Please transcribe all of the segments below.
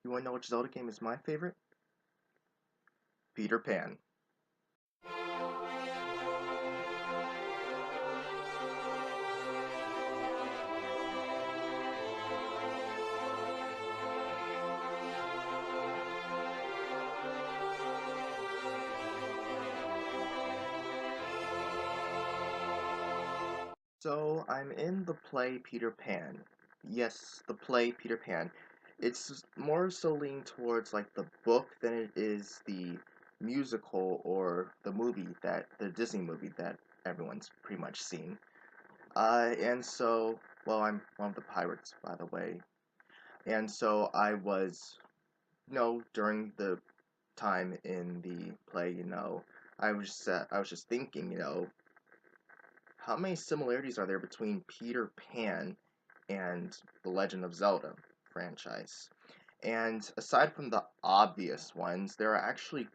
You wanna know which Zelda game is my favorite? Peter Pan. So, I'm in the play Peter Pan. Yes, the play Peter Pan. It's more so leaning towards like the book than it is the musical or the Disney movie that everyone's pretty much seen. And so, well, I'm one of the pirates, by the way. And so I was, during the time in the play, I was just thinking, how many similarities are there between Peter Pan and the Legend of Zelda franchise? And aside from the obvious ones, there are actually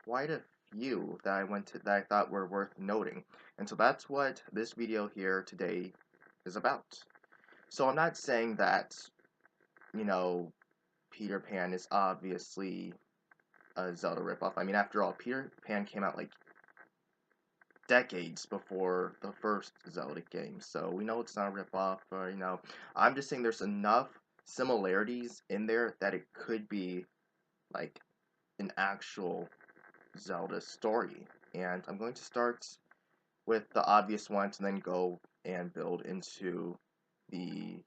quite a few that I thought were worth noting. And so that's what this video here today is about. So I'm not saying that, you know, Peter Pan is obviously a Zelda ripoff. I mean, after all, Peter Pan came out like decades before the first Zelda game, so we know it's not a ripoff. I'm just saying there's enough similarities in there that it could be like an actual Zelda story. And I'm going to start with the obvious ones and then go and build into the,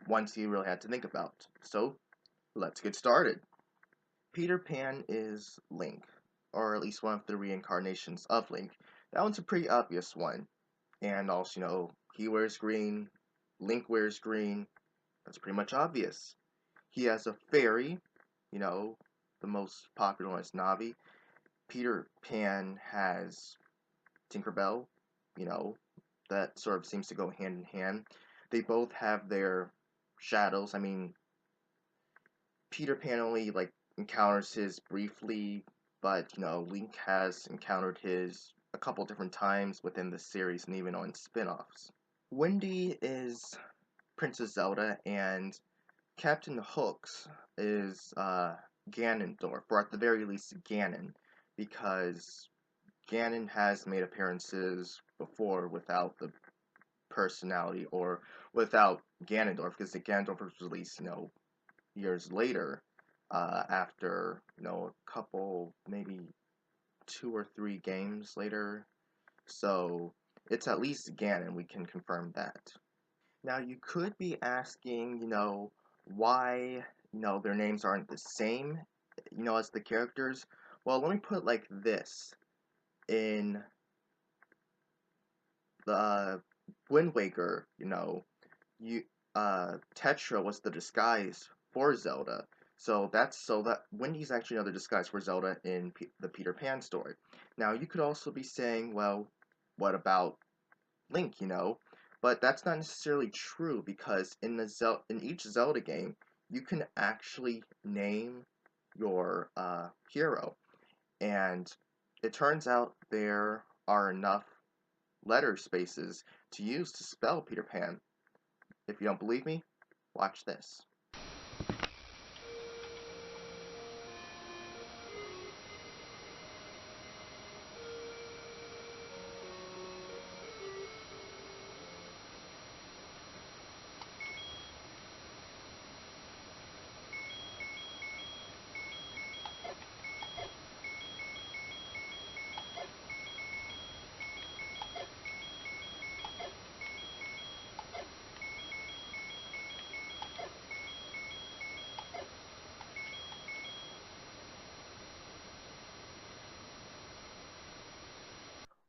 ones you really had to think about. So let's get started. Peter Pan is Link, or at least one of the reincarnations of Link. That one's a pretty obvious one. And also, he wears green, Link wears green. That's pretty much obvious. He has a fairy, you know, the most popular one is Navi. Peter Pan has Tinkerbell, you know, that sort of seems to go hand in hand. They both have their shadows. I mean, Peter Pan only like encounters his briefly, but Link has encountered his a couple different times within the series and even on spin-offs. Wendy is Princess Zelda and Captain Hooks is Ganondorf, or at the very least Ganon, because Ganon has made appearances before without the personality or without Ganondorf, because the Ganondorf was released, years later, after, a couple, maybe 2 or 3 games later. So it's at least Ganon, we can confirm that. Now you could be asking, why, their names aren't the same, as the characters. Well, let me put it like this. In the Wind Waker, you Tetra was the disguise for Zelda. So that Wendy's actually another disguise for Zelda in the Peter Pan story. Now you could also be saying, well, what about Link, But that's not necessarily true because in each Zelda game, you can actually name your hero, and it turns out there are enough letter spaces to use to spell Peter Pan. If you don't believe me, watch this.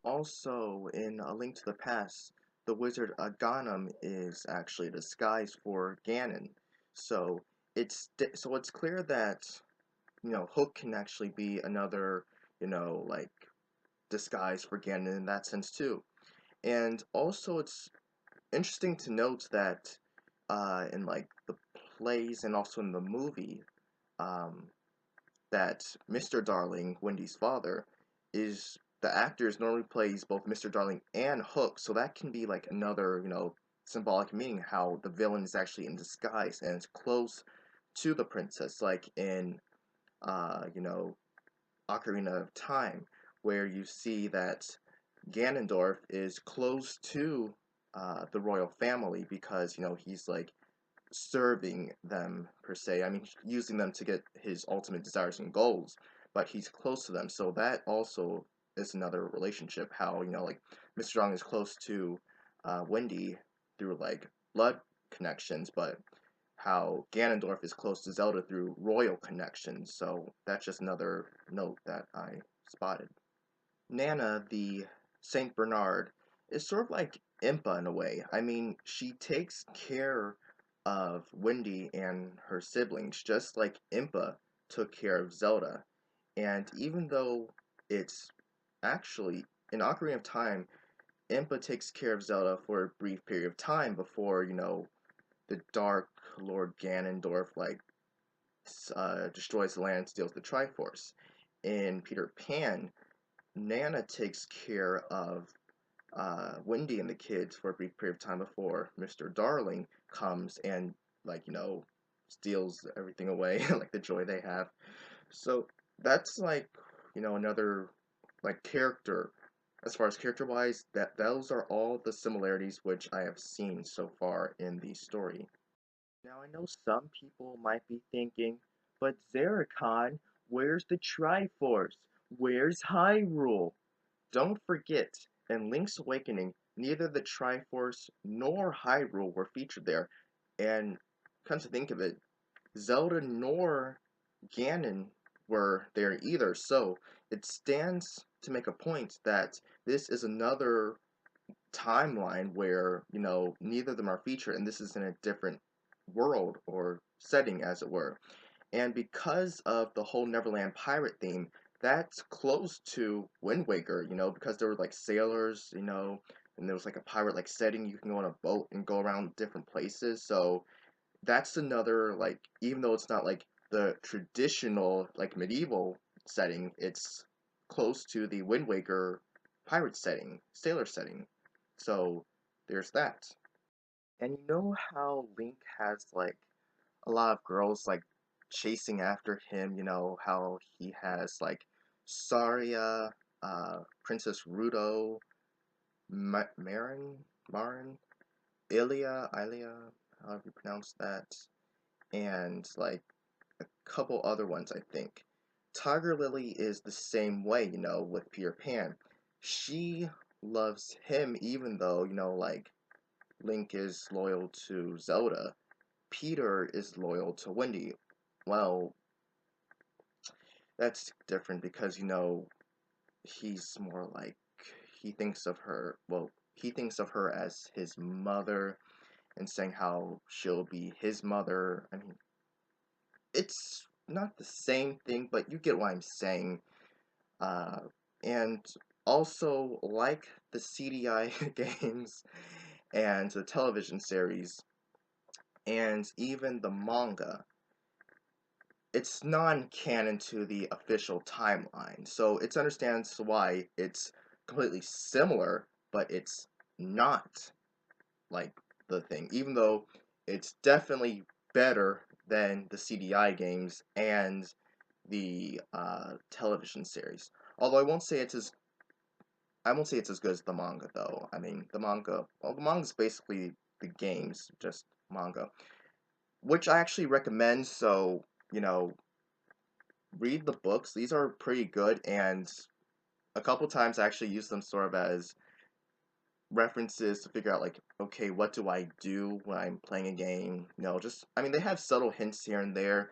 Also, in A Link to the Past, the wizard Aghanim is actually a disguise for Ganon. So it's clear that Hook can actually be another like disguise for Ganon in that sense too. And also, it's interesting to note that in like the plays and also in the movie, um, that Mr. Darling, Wendy's father, is the actors normally plays both Mr. Darling and Hook, so that can be like another, symbolic meaning how the villain is actually in disguise and it's close to the princess, like in you know, Ocarina of Time, where you see that Ganondorf is close to the royal family because, he's like serving them per se. I mean, using them to get his ultimate desires and goals, but he's close to them. So that also is another relationship. How, like Mr. Strong is close to Wendy through like blood connections, but how Ganondorf is close to Zelda through royal connections. So that's just another note that I spotted. Nana, the Saint Bernard, is sort of like Impa in a way. I mean, she takes care of Wendy and her siblings, just like Impa took care of Zelda. And even though it's actually in Ocarina of Time, Impa takes care of Zelda for a brief period of time before, the Dark Lord Ganondorf destroys the land and steals the Triforce. In Peter Pan, Nana takes care of Wendy and the kids for a brief period of time before Mr. Darling comes and, steals everything away, like the joy they have. So that's another character. As far as character wise, that those are all the similarities which I have seen so far in the story. Now I know some people might be thinking, but Zeracon, where's the Triforce? Where's Hyrule? Don't forget, in Link's Awakening, neither the Triforce nor Hyrule were featured there. And come to think of it, Zelda nor Ganon were there either. So it stands to make a point that this is another timeline where, neither of them are featured, and this is in a different world or setting, as it were. And because of the whole Neverland pirate theme, that's close to Wind Waker, because there were like sailors, and there was like a pirate like setting. You can go on a boat and go around different places. So that's another even though it's not like the traditional like medieval setting, it's close to the Wind Waker pirate setting, sailor setting. So there's that. And you know how Link has a lot of girls chasing after him, how he has Saria, Princess Ruto, Marin, Ilia, however you pronounce that, and a couple other ones, I think. Tiger Lily is the same way, with Peter Pan. She loves him even though, Link is loyal to Zelda. Peter is loyal to Wendy. Well, that's different because, he's more he thinks of her, well, he thinks of her as his mother and saying how she'll be his mother. I mean, it's not the same thing, but you get what I'm saying. Uh, and also, like the CDI games and the television series, and even the manga, it's non-canon to the official timeline. So it's understands why it's completely similar, but it's not like the thing. Even though it's definitely better than the CDI games and the television series. Although I won't say it's as good as the manga though. I mean the manga's basically the games, just manga, which I actually recommend. So read the books. These are pretty good, and a couple times I actually use them sort of as references to figure out okay, what do I do when I'm playing a game? Just I mean they have subtle hints here and there.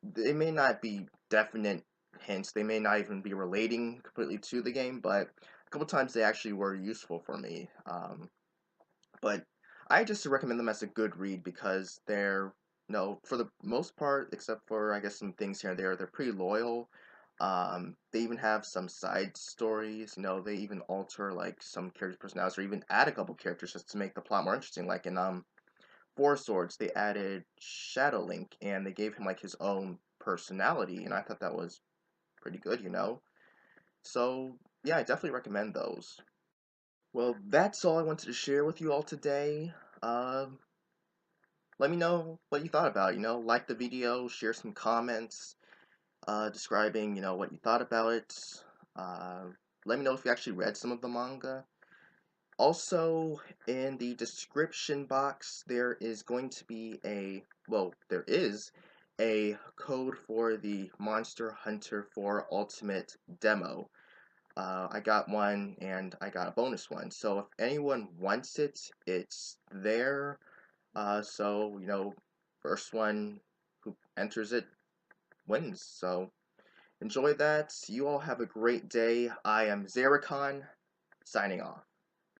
They may not be definite hints. They may not even be relating completely to the game, but a couple times they actually were useful for me. But I just recommend them as a good read because they're, for the most part, except for I guess some things here and there, they're pretty loyal. They even have some side stories. They even alter some characters' personalities, or even add a couple characters just to make the plot more interesting. Like in Four Swords, they added Shadow Link, and they gave him his own personality, and I thought that was pretty good. So yeah, I definitely recommend those. Well, that's all I wanted to share with you all today. Um, let me know what you thought about it. Like the video, share some comments, describing, what you thought about it. Uh, Let me know if you actually read some of the manga. Also, in the description box, there is going to be there is a code for the Monster Hunter 4 Ultimate demo. I got one and I got a bonus one. So if anyone wants it, it's there. So, first one who enters it wins. So enjoy that. You all have a great day. I am Xeracon, signing off.